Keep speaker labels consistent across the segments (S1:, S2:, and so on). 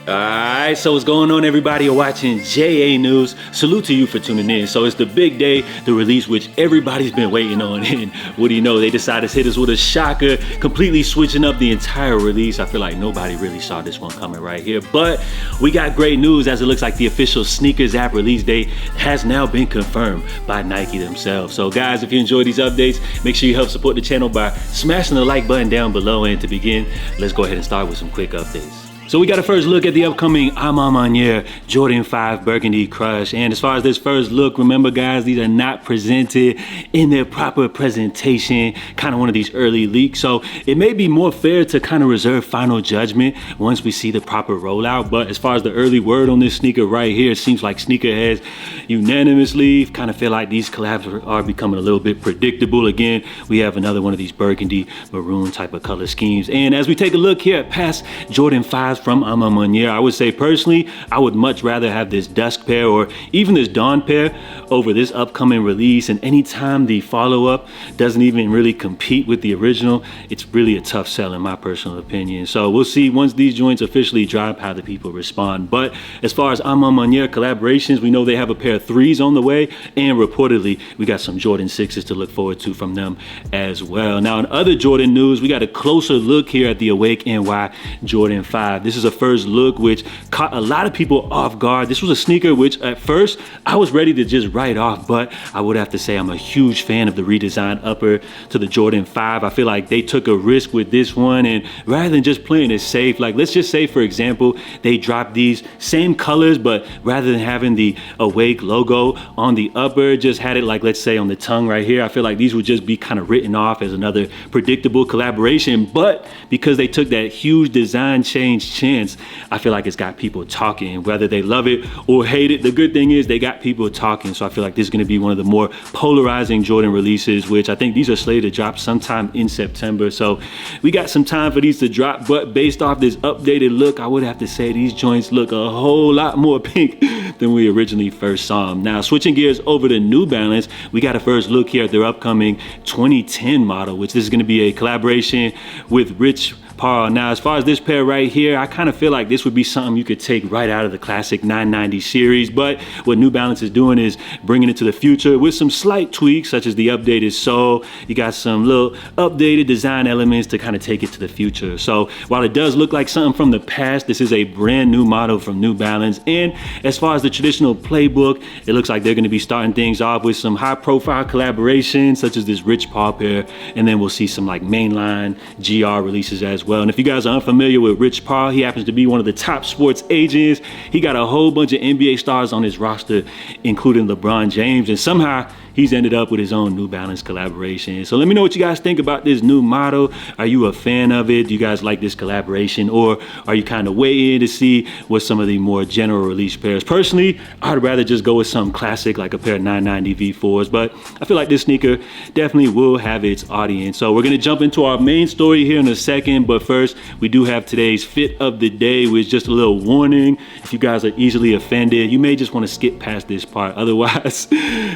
S1: Alright, so what's going on, everybody? You're watching JA News. Salute to you for tuning in. So it's the big day, the release which everybody's been waiting on. And what do you know? They decided to hit us with a shocker, completely switching up the entire release. I feel like nobody really saw this one coming right here. But we got great news, as it looks like the official Sneakers app release date has now been confirmed by Nike themselves. So guys, if you enjoy these updates, make sure you help support the channel by smashing the like button down below. And to begin, let's go ahead and start with some quick updates. So we got a first look at the upcoming Ma Maniére Jordan 5 Burgundy Crush. And as far as this first look, remember guys, these are not presented in their proper presentation, kind of one of these early leaks. So it may be more fair to kind of reserve final judgment once we see the proper rollout. But as far as the early word on this sneaker right here, it seems like Sneakerheads unanimously kind of feel like these collabs are becoming a little bit predictable. Again, we have another one of these burgundy maroon type of color schemes. And as we take a look here at past Jordan 5 from Ma Maniére, I would say personally, I would much rather have this dusk pair or even this dawn pair over this upcoming release. And anytime the follow-up doesn't even really compete with the original, it's really a tough sell in my personal opinion. So we'll see once these joints officially drop how the people respond. But as far as Ma Maniére collaborations, we know they have a pair of 3s on the way, and reportedly we got some Jordan 6s to look forward to from them as well. Now in other Jordan news, we got a closer look here at the Awake NY Jordan 5. This is a first look which caught a lot of people off guard. This was a sneaker which at first I was ready to just write off, but I would have to say I'm a huge fan of the redesigned upper to the Jordan 5. I feel like they took a risk with this one, and rather than just playing it safe, like let's just say for example, they dropped these same colors, but rather than having the Awake logo on the upper, just had it like, let's say on the tongue right here. I feel like these would just be kind of written off as another predictable collaboration, but because they took that huge design change chance, I feel like it's got people talking, whether they love it or hate it. The good thing is they got people talking. So I feel like this is going to be one of the more polarizing Jordan releases, which I think these are slated to drop sometime in September. So we got some time for these to drop, but based off this updated look, I would have to say these joints look a whole lot more pink than we originally first saw them. Now switching gears over to New Balance, we got a first look here at their upcoming 2010 model, which this is going to be a collaboration with Rich Paul. Now as far as this pair right here, I kind of feel like this would be something you could take right out of the classic 990 series, but what New Balance is doing is bringing it to the future with some slight tweaks, such as the updated sole. You got some little updated design elements to kind of take it to the future. So while it does look like something from the past, this is a brand new model from New Balance. And as far as the traditional playbook, it looks like they're going to be starting things off with some high profile collaborations such as this Rich Paul pair, and then we'll see some like mainline GR releases as well. And if you guys are unfamiliar with Rich Paul, he happens to be one of the top sports agents. He got a whole bunch of NBA stars on his roster, including LeBron James, and somehow he's ended up with his own New Balance collaboration. So let me know what you guys think about this new model. Are you a fan of it? Do you guys like this collaboration, or are you kind of waiting to see what some of the more general release pairs? Personally, I'd rather just go with something classic like a pair of 990 V4s, but I feel like this sneaker definitely will have its audience. So we're gonna jump into our main story here in a second, but first we do have today's fit of the day, with just a little warning. If you guys are easily offended, you may just want to skip past this part. Otherwise,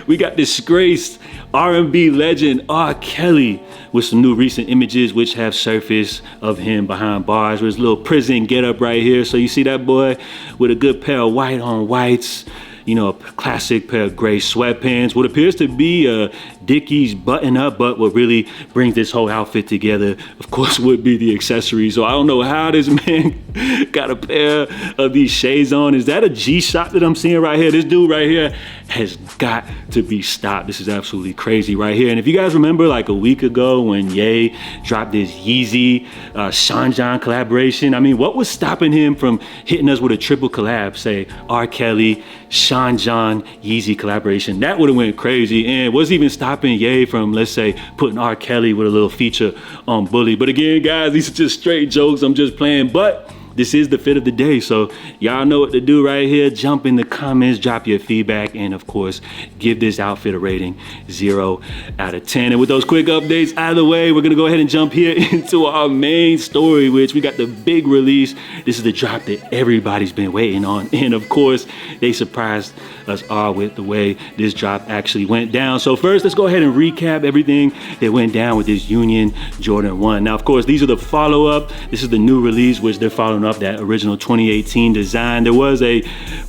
S1: we got disgraced R&B legend R. Kelly with some new recent images which have surfaced of him behind bars with his little prison getup right here. So you see that boy with a good pair of white on whites, you know, a classic pair of gray sweatpants, what appears to be a Dickies button up, but what really brings this whole outfit together, of course, would be the accessories. So I don't know how this man got a pair of these shades on. Is that a G-Shock that I'm seeing right here? This dude right here has got to be stopped. This is absolutely crazy right here. And if you guys remember like a week ago when Ye dropped this Yeezy Sean John collaboration, I mean, what was stopping him from hitting us with a triple collab, say R. Kelly, Sean John, Yeezy collaboration? That would have went crazy, and was even stopping Ye from, let's say, putting R. Kelly with a little feature on Bully. But again, guys, these are just straight jokes. I'm just playing. But this is the fit of the day. So y'all know what to do right here. Jump in the comments, drop your feedback, and of course, give this outfit a rating 0 out of 10. And with those quick updates out of the way, we're gonna go ahead and jump here into our main story, which we got the big release. This is the drop that everybody's been waiting on. And of course, they surprised us all with the way this drop actually went down. So first, let's go ahead and recap everything that went down with this Union Jordan 1. Now, of course, these are the follow-up. This is the new release, which they're following up that original 2018 design. There was a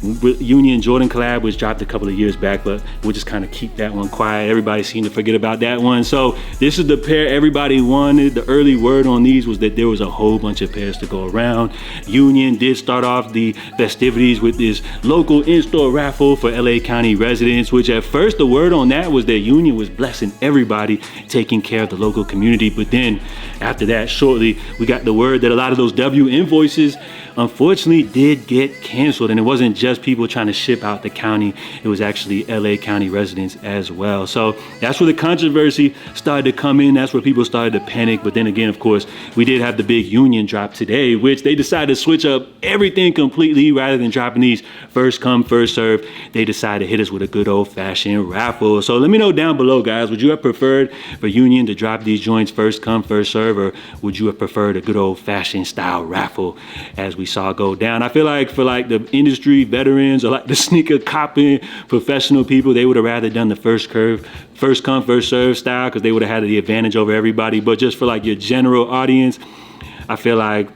S1: Union Jordan collab, which dropped a couple of years back, but we'll just kind of keep that one quiet. Everybody seemed to forget about that one. So this is the pair everybody wanted. The early word on these was that there was a whole bunch of pairs to go around. Union did start off the festivities with this local in-store raffle for LA County residents, which at first the word on that was that Union was blessing everybody, taking care of the local community. But then after that, shortly, we got the word that a lot of those W invoices unfortunately did get canceled. And it wasn't just people trying to ship out the county, it was actually LA County residents as well. So that's where the controversy started to come in. That's where people started to panic. But then again, of course, we did have the big Union drop today, which they decided to switch up everything completely. Rather than dropping these first come, first serve, they decided to hit us with a good old fashioned raffle. So let me know down below, guys, would you have preferred for Union to drop these joints first come, first serve, or would you have preferred a good old fashioned style raffle as we saw go down? I feel like for like the industry veterans or like the sneaker copping professional people, they would have rather done the first come, first serve style, because they would have had the advantage over everybody. But just for like your general audience, I feel like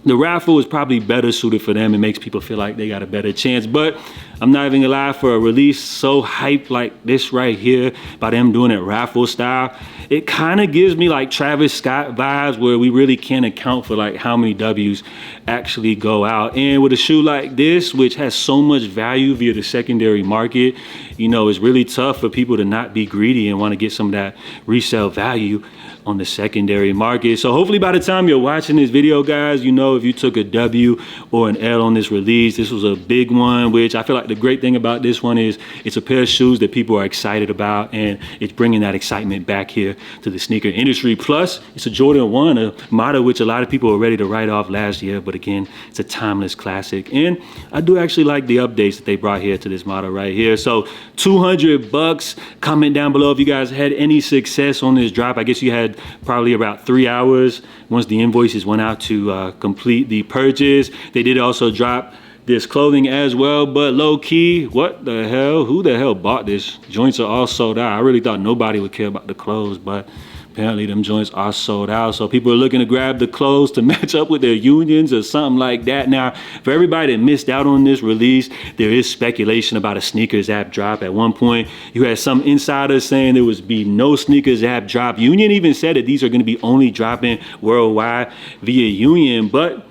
S1: the raffle is probably better suited for them. It makes people feel like they got a better chance. But I'm not even gonna lie, for a release so hyped like this right here, by them doing it raffle style, it kind of gives me like Travis Scott vibes, where we really can't account for like how many W's actually go out. And with a shoe like this, which has so much value via the secondary market, you know, it's really tough for people to not be greedy and want to get some of that resale value on the secondary market. So hopefully by the time you're watching this video, guys, you know if you took a W or an L on this release. This was a big one, which I feel like the great thing about this one is it's a pair of shoes that people are excited about, and it's bringing that excitement back here to the sneaker industry. Plus, it's a Jordan 1, a model which a lot of people were ready to write off last year, but again, it's a timeless classic. And I do actually like the updates that they brought here to this model right here. So $200. Comment down below if you guys had any success on this drop. I guess you had probably about 3 hours once the invoices went out to complete the purchase. They did also drop this clothing as well, but low key, what the hell? Who the hell bought this? Joints are all sold out. I really thought nobody would care about the clothes, but apparently them joints are sold out. So people are looking to grab the clothes to match up with their unions or something like that. Now, for everybody that missed out on this release, there is speculation about a sneakers app drop. At one point, you had some insiders saying there would be no sneakers app drop. Union even said that these are going to be only dropping worldwide via Union, but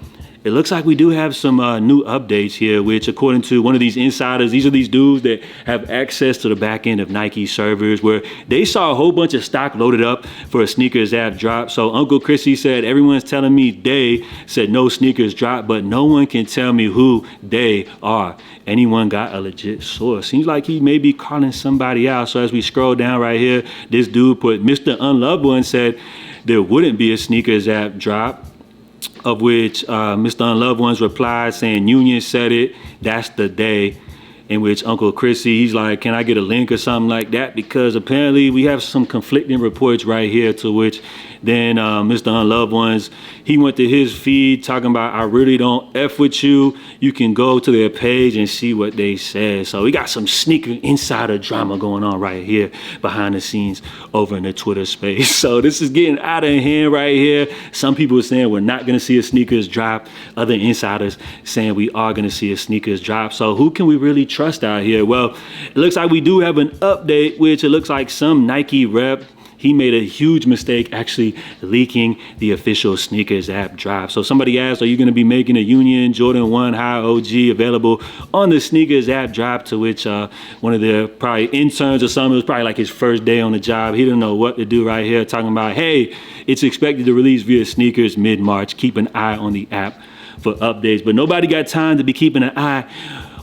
S1: it looks like we do have some new updates here, which according to one of these insiders, these are these dudes that have access to the back end of Nike servers, where they saw a whole bunch of stock loaded up for a sneakers app drop. So Uncle Chrissy said, everyone's telling me they said no sneakers drop, but no one can tell me who they are. Anyone got a legit source? Seems like he may be calling somebody out. So as we scroll down right here, this dude put Mr. Unloved One said there wouldn't be a sneakers app drop, of which Mr. Unloved Ones replied saying Union said it, that's the day. In which Uncle Chrissy, he's like, can I get a link or something like that? Because apparently we have some conflicting reports right here, to which then Mr. Unloved Ones, he went to his feed talking about, I really don't F with you. You can go to their page and see what they said. So we got some sneaker insider drama going on right here behind the scenes over in the Twitter space. So this is getting out of hand right here. Some people are saying we're not gonna see a sneakers drop. Other insiders saying we are gonna see a sneakers drop. So who can we really trust out here? Well, it looks like we do have an update, which it looks like some Nike rep, he made a huge mistake actually leaking the official sneakers app drop. So somebody asked, are you going to be making a Union Jordan 1 High OG available on the sneakers app drop? To which one of the probably interns or something, it was probably like his first day on the job, he didn't know what to do right here, talking about, hey, it's expected to release via sneakers mid-March. Keep an eye on the app for updates. But nobody got time to be keeping an eye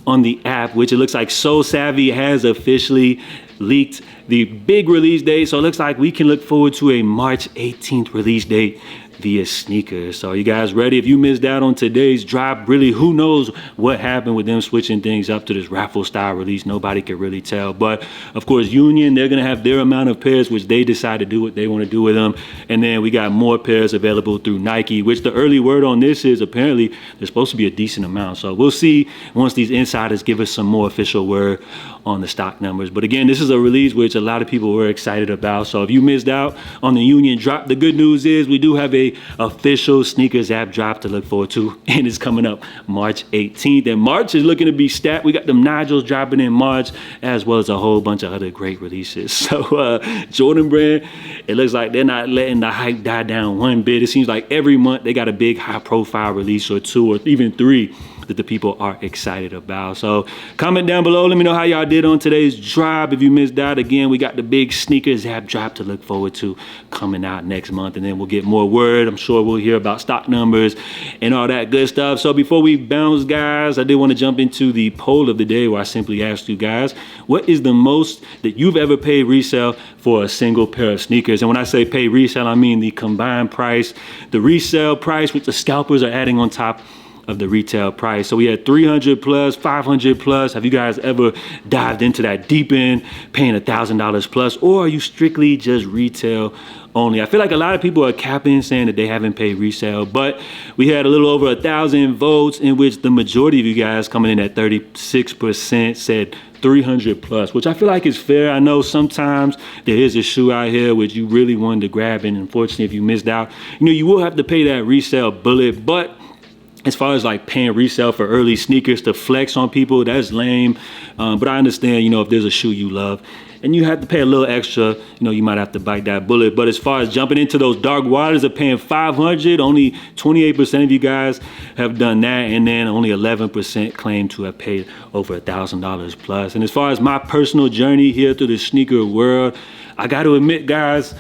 S1: on the app, which it looks like So Savvy has officially leaked the big release date. So it looks like we can look forward to a March 18th release date via sneakers. So are you guys ready? If you missed out on today's drop, really, who knows what happened with them switching things up to this raffle style release? Nobody could really tell. But of course, Union, they're gonna have their amount of pairs, which they decide to do what they want to do with them. And then we got more pairs available through Nike, which the early word on this is apparently there's supposed to be a decent amount. So we'll see once these insiders give us some more official word on the stock numbers. But again, this is a release which a lot of people were excited about. So if you missed out on the Union drop, the good news is we do have a official sneakers app drop to look forward to, and it's coming up March 18th. And March is looking to be stacked. We got them Nigels dropping in March, as well as a whole bunch of other great releases. So Jordan brand, it looks like they're not letting the hype die down one bit. It seems like every month they got a big high profile release or two or even three that the people are excited about. So comment down below, let me know how y'all did on today's drop. If you missed out, again, we got the big sneakers app drop to look forward to coming out next month, and then we'll get more word. I'm sure we'll hear about stock numbers and all that good stuff. So before we bounce, guys, I did want to jump into the poll of the day, where I simply asked you guys, what is the most that you've ever paid resale for a single pair of sneakers? And when I say pay resale, I mean the combined price, the resale price, which the scalpers are adding on top of the retail price. So we had 300 plus, 500 plus. Have you guys ever dived into that deep end, paying $1,000 plus, or are you strictly just retail only? I feel like a lot of people are capping, saying that they haven't paid resale, but we had a little over 1,000 votes, in which the majority of you guys, coming in at 36%, said 300 plus, which I feel like is fair. I know sometimes there is a shoe out here which you really wanted to grab, and unfortunately, if you missed out, you will have to pay that resale bullet. But as far as like paying resale for early sneakers to flex on people, that's lame. But I understand, if there's a shoe you love and you have to pay a little extra, you might have to bite that bullet. But as far as jumping into those dark waters of paying 500, only 28% of you guys have done that. And then only 11% claim to have paid over $1,000 plus. And as far as my personal journey here through the sneaker world, I got to admit, guys,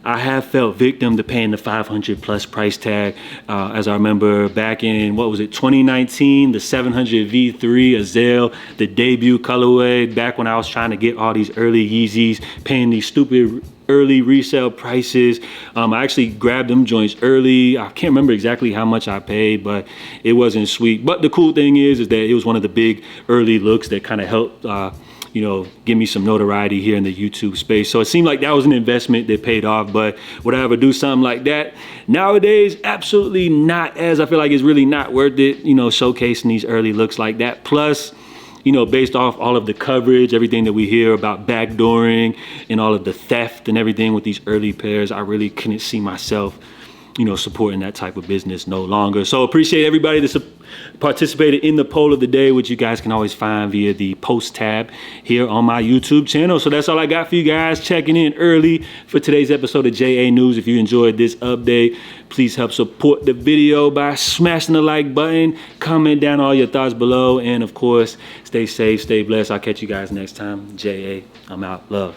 S1: I have felt victim to paying the 500 plus price tag. As I remember back in, 2019, the 700 V3 Resale, the debut colorway, back when I was trying to get all these early Yeezys, paying these stupid early resale prices. I actually grabbed them joints early. I can't remember exactly how much I paid, but it wasn't sweet. But the cool thing is that it was one of the big early looks that kind of helped give me some notoriety here in the YouTube space. So it seemed like that was an investment that paid off. But would I ever do something like that nowadays? Absolutely not, as I feel like it's really not worth it, showcasing these early looks like that. Plus, based off all of the coverage, everything that we hear about backdooring and all of the theft and everything with these early pairs, I really couldn't see myself supporting that type of business no longer. So appreciate everybody that participated in the poll of the day, which you guys can always find via the post tab here on my YouTube channel. So that's all I got for you guys, checking in early for today's episode of JA News. If you enjoyed this update, please help support the video by smashing the like button, comment down all your thoughts below, and of course, stay safe, stay blessed. I'll catch you guys next time. JA, I'm out. Love.